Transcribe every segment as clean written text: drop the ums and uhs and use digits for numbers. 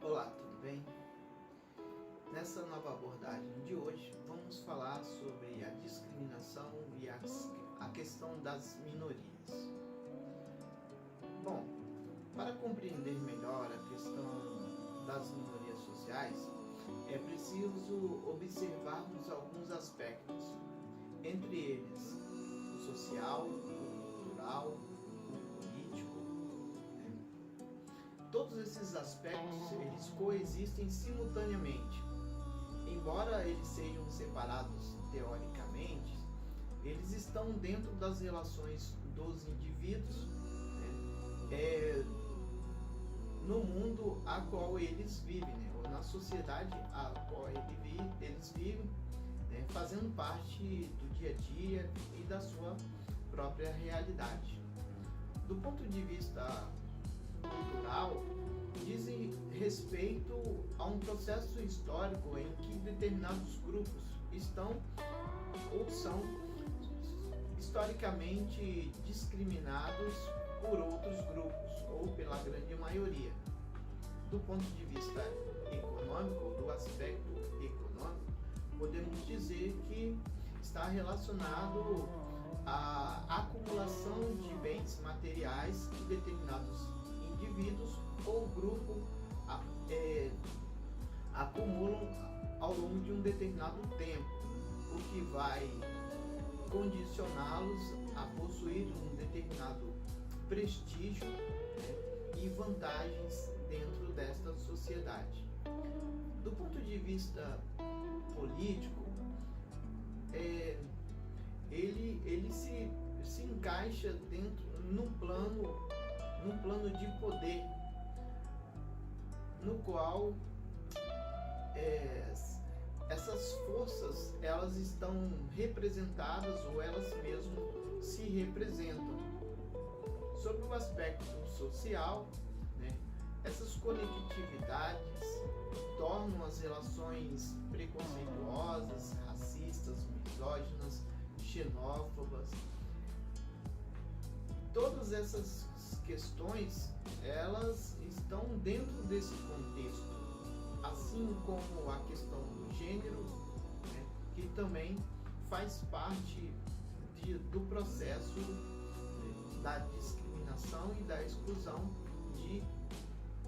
Olá, tudo bem? Nessa nova abordagem de hoje, vamos falar sobre a discriminação e a questão das minorias. Bom, para compreender melhor a questão das minorias sociais, é preciso observarmos alguns aspectos, entre eles o social, o cultural, o político. Todos esses aspectos, eles coexistem simultaneamente. Embora eles sejam separados teoricamente, eles estão dentro das relações dos indivíduos, no mundo a qual eles vivem, ou na sociedade a qual eles vivem, fazendo parte do dia a dia e da sua própria realidade. Do ponto de vista cultural, dizem respeito a um processo histórico em que determinados grupos estão ou são historicamente discriminados por outros grupos ou pela grande maioria. Do ponto de vista econômico, do aspecto econômico, podemos dizer que está relacionado à acumulação de bens materiais que determinados indivíduos ou grupo acumulam ao longo de um determinado tempo, o que vai condicioná-los a possuir um determinado prestígio, e vantagens dentro desta sociedade. Do ponto de vista político, ele se encaixa dentro num plano de poder, no qual essas forças elas estão representadas ou elas mesmas se representam. Sobre o aspecto social, essas conectividades tornam as relações preconceituosas, racistas, misóginas, xenófobas. Todas essas questões, elas estão dentro desse contexto, assim como a questão do gênero, que também faz parte do processo da discriminação e da exclusão de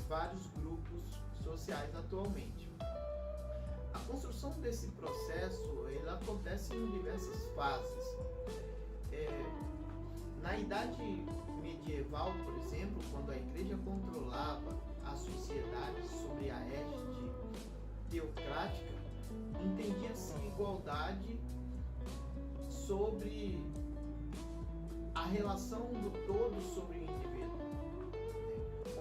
vários grupos sociais atualmente. A construção desse processo, ele acontece em diversas fases. Na Idade Medieval, por exemplo, quando a Igreja controlava a sociedade sob a égide teocrática, entendia-se igualdade sobre a relação do todo sobre o indivíduo,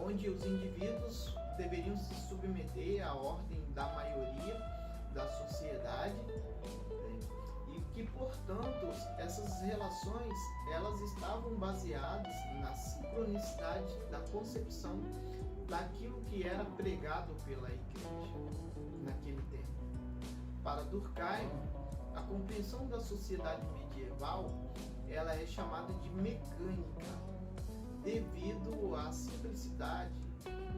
onde os indivíduos deveriam se submeter à ordem da maioria da sociedade, e que, portanto, essas relações elas estavam baseadas na sincronicidade da concepção daquilo que era pregado pela Igreja naquele tempo. Para Durkheim, a compreensão da sociedade medieval ela é chamada de mecânica, devido à simplicidade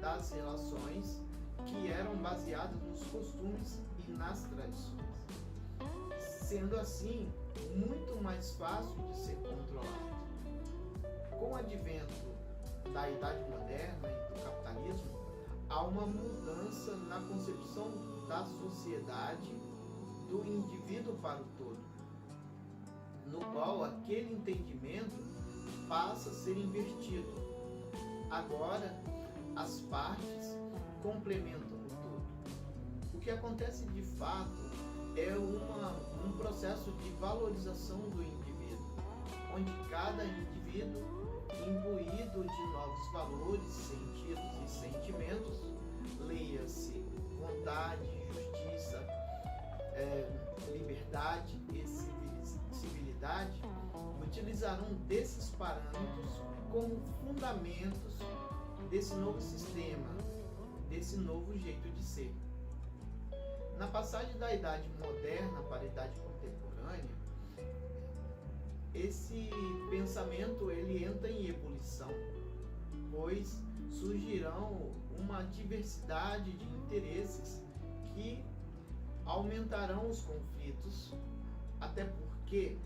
das relações que eram baseadas nos costumes e nas tradições, sendo assim muito mais fácil de ser controlado. Com o advento da Idade Moderna e do capitalismo, há uma mudança na concepção da sociedade, do indivíduo para o todo, no qual aquele entendimento passa a ser invertido. Agora, as partes complementam o todo. O que acontece de fato é um processo de valorização do indivíduo, onde cada indivíduo, imbuído de novos valores, sentidos e sentimentos, leia-se vontade, justiça, liberdade e civilidade, utilizarão desses parâmetros como fundamentos desse novo sistema, desse novo jeito de ser. Na passagem da Idade Moderna para a Idade Contemporânea, esse pensamento ele entra em ebulição, pois surgirão uma diversidade de interesses que aumentarão os conflitos, até porque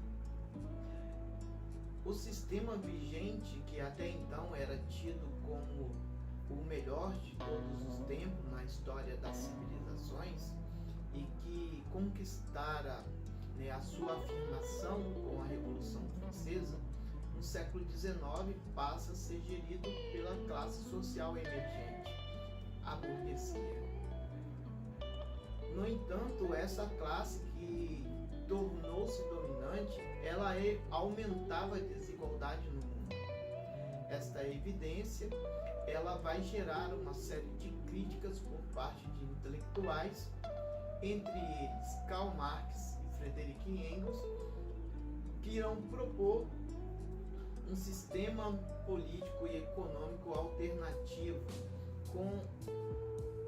o sistema vigente, que até então era tido como o melhor de todos os tempos na história das civilizações e que conquistara, né, a sua afirmação com a Revolução Francesa, no século XIX passa a ser gerido pela classe social emergente, a burguesia. No entanto, essa classe que tornou-se dominante, ela aumentava a desigualdade no mundo. Esta evidência, ela vai gerar uma série de críticas por parte de intelectuais, entre eles Karl Marx e Friedrich Engels, que irão propor um sistema político e econômico alternativo com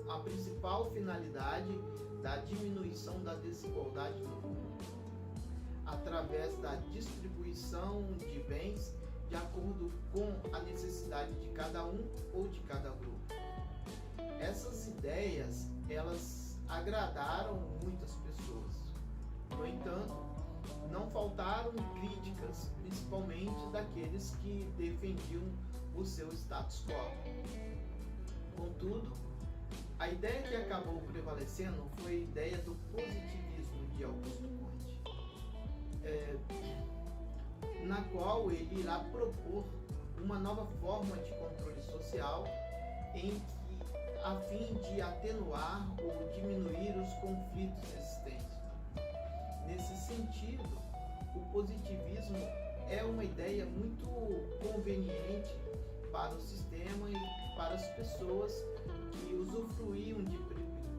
a principal finalidade da diminuição da desigualdade no mundo, através da distribuição de bens de acordo com a necessidade de cada um ou de cada grupo. Essas ideias, elas agradaram muitas pessoas. No entanto, não faltaram críticas, principalmente daqueles que defendiam o seu status quo. Contudo, a ideia que acabou prevalecendo foi a ideia do positivismo de Augusto Comte, na qual ele irá propor uma nova forma de controle social a fim de atenuar ou diminuir os conflitos existentes. Nesse sentido, o positivismo é uma ideia muito conveniente para o sistema e para as pessoas que usufruíam de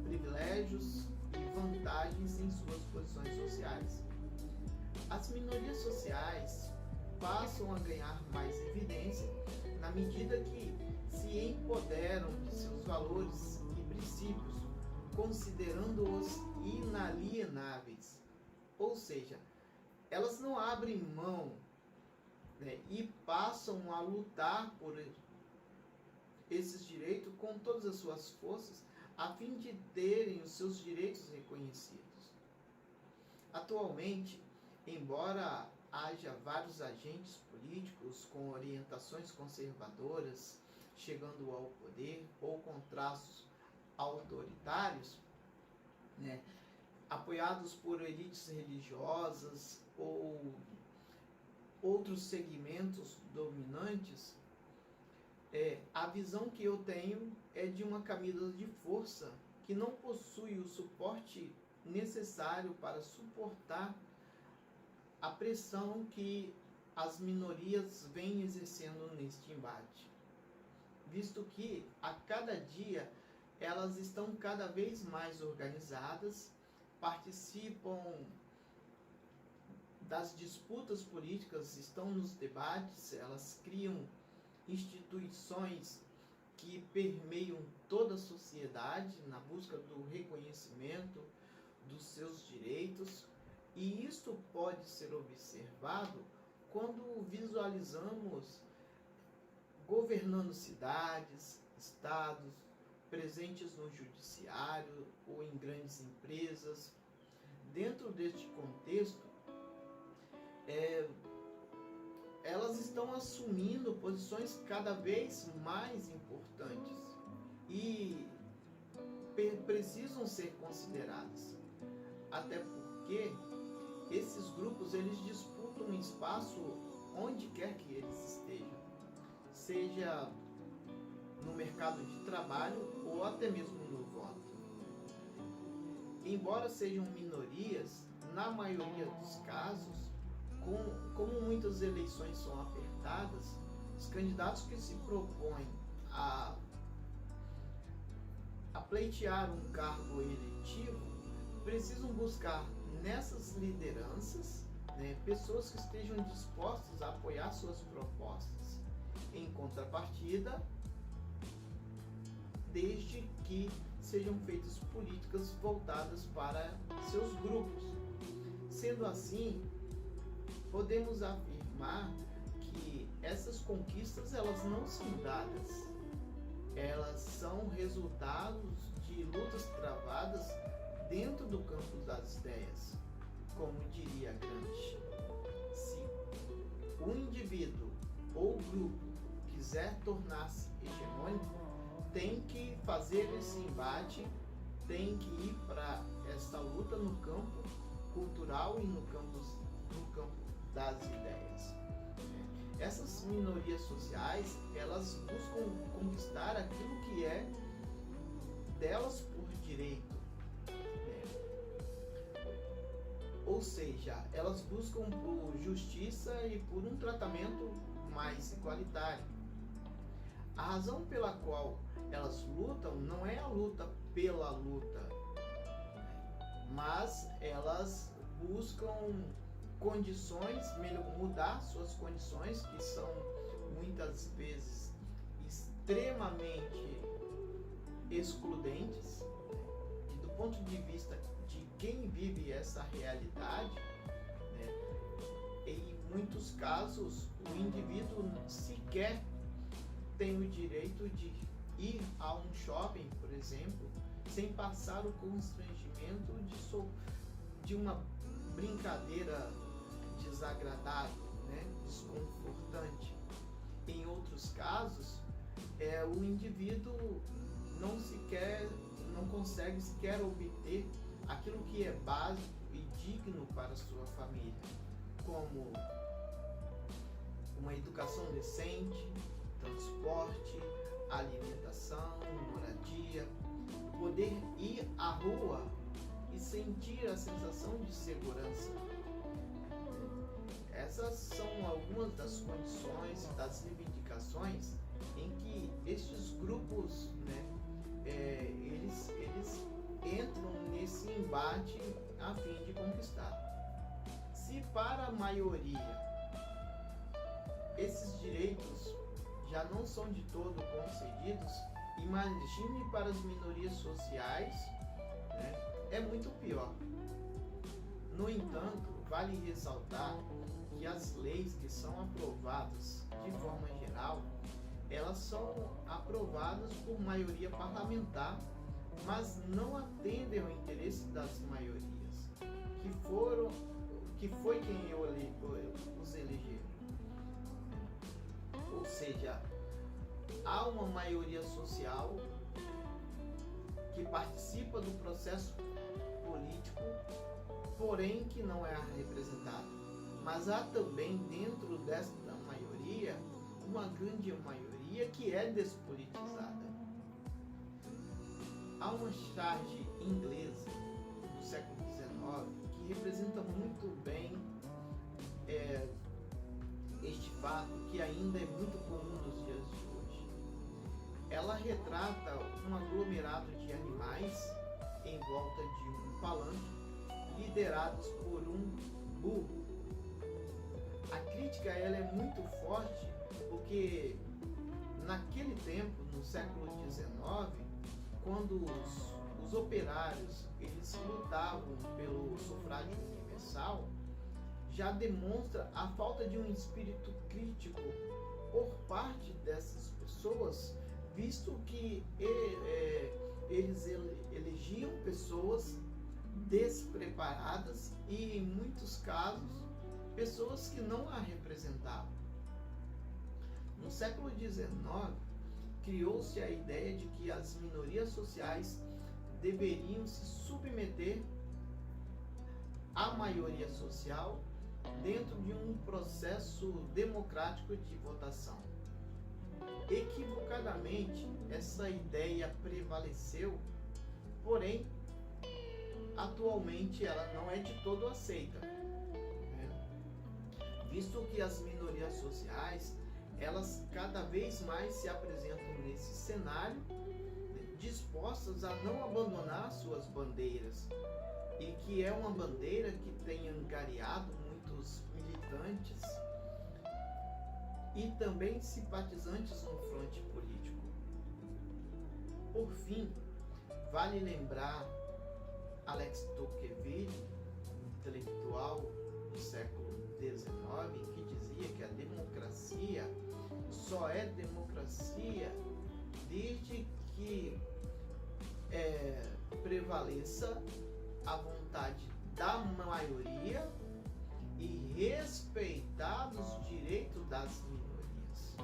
privilégios e vantagens em suas posições sociais. As minorias sociais passam a ganhar mais evidência na medida que se empoderam de seus valores e princípios, considerando-os inalienáveis. Ou seja, elas não abrem mão, né, e passam a lutar por esses direitos com todas as suas forças, a fim de terem os seus direitos reconhecidos. Atualmente, embora haja vários agentes políticos com orientações conservadoras chegando ao poder ou com traços autoritários, né, apoiados por elites religiosas ou outros segmentos dominantes, a visão que eu tenho é de uma camisa de força que não possui o suporte necessário para suportar a pressão que as minorias vêm exercendo neste embate, visto que a cada dia elas estão cada vez mais organizadas, participam das disputas políticas, estão nos debates, elas criam instituições que permeiam toda a sociedade na busca do reconhecimento dos seus direitos, e isso pode ser observado quando visualizamos governando cidades, estados, presentes no judiciário ou em grandes empresas. Dentro deste contexto, elas estão assumindo posições cada vez mais importantes e precisam ser consideradas, até porque esses grupos eles disputam um espaço onde quer que eles estejam, seja no mercado de trabalho ou até mesmo no voto. Embora sejam minorias, na maioria dos casos, como muitas eleições são apertadas, os candidatos que se propõem a pleitear um cargo eletivo precisam buscar nessas lideranças, né, pessoas que estejam dispostas a apoiar suas propostas. Em contrapartida, desde que sejam feitas políticas voltadas para seus grupos. Sendo assim, podemos afirmar que que essas conquistas elas não são dadas, elas são resultados de lutas travadas dentro do campo das ideias, como diria Gramsci. Se o indivíduo ou grupo quiser tornar-se hegemônico, tem que fazer esse embate, tem que ir para essa luta no campo cultural e no campo das ideias. Essas minorias sociais, elas buscam conquistar aquilo que é delas por direito, ou seja, elas buscam por justiça e por um tratamento mais igualitário. A razão pela qual elas lutam não é a luta pela luta, mas elas buscam condições, mudar suas condições, que são muitas vezes extremamente excludentes, e do ponto de vista de quem vive essa realidade, em muitos casos o indivíduo sequer tem o direito de ir a um shopping, por exemplo, sem passar o constrangimento de uma brincadeira desagradável, desconfortante. Em outros casos, o indivíduo não consegue sequer obter aquilo que é básico e digno para a sua família, como uma educação decente, transporte, alimentação, moradia, poder ir à rua e sentir a sensação de segurança. Essas são algumas das condições, das reivindicações em que estes grupos, eles entram nesse embate a fim de conquistar. Se para a maioria esses direitos já não são de todo concedidos, imagine para as minorias sociais, é muito pior. No entanto, vale ressaltar que as leis que são aprovadas de forma geral, elas são aprovadas por maioria parlamentar, mas não atendem ao interesse das maiorias, que foi quem os elegeram. Ou seja, há uma maioria social que participa do processo político, porém que não é representada. Mas há também dentro desta maioria uma grande maioria que é despolitizada. Há uma charge inglesa do século XIX que representa muito bem este fato, que ainda é muito comum nos dias de hoje. Ela retrata um aglomerado de animais em volta de um palanque, liderados por um burro. A crítica ela é muito forte porque naquele tempo, no século XIX, quando os operários eles lutavam pelo sufrágio universal, já demonstra a falta de um espírito crítico por parte dessas pessoas, visto que eles elegiam pessoas despreparadas e, em muitos casos, pessoas que não a representavam. No século XIX, criou-se a ideia de que as minorias sociais deveriam se submeter à maioria social dentro de um processo democrático de votação. Equivocadamente, essa ideia prevaleceu, porém, atualmente ela não é de todo aceita, visto que as minorias sociais elas cada vez mais se apresentam nesse cenário, dispostas a não abandonar suas bandeiras, e que é uma bandeira que tem angariado muitos militantes e também simpatizantes no fronte político. Por fim, vale lembrar Alex Tocqueville, intelectual do século XIX, que dizia dizia que a democracia só é democracia desde que prevaleça a vontade da maioria e respeitados os direitos das minorias.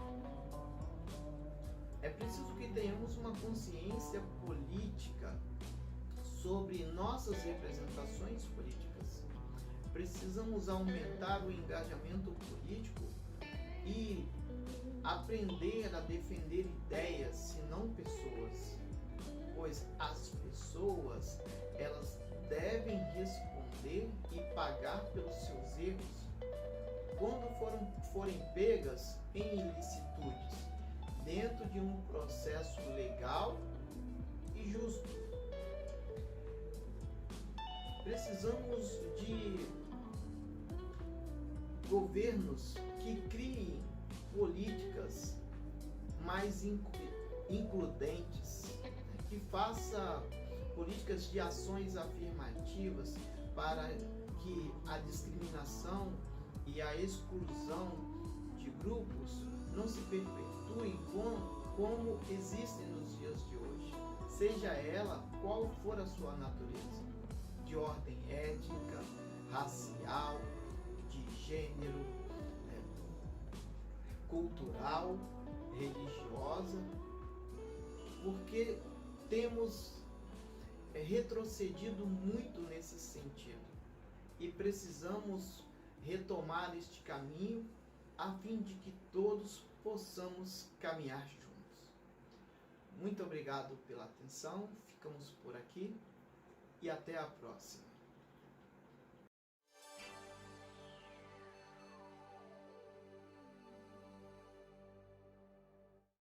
É preciso que tenhamos uma consciência política sobre nossas representações políticas. Precisamos aumentar o engajamento político e aprender a defender ideias e não pessoas, pois as pessoas, elas devem responder e pagar pelos seus erros quando forem pegas em ilicitudes, dentro de um processo legal e justo. Precisamos de governos que criem políticas mais includentes, que faça políticas de ações afirmativas para que a discriminação e a exclusão de grupos não se perpetuem como existem nos dias de hoje, seja ela qual for a sua natureza, de ordem étnica, racial, de gênero, cultural, religiosa, porque temos retrocedido muito nesse sentido e precisamos retomar este caminho a fim de que todos possamos caminhar juntos. Muito obrigado pela atenção, ficamos por aqui e até a próxima.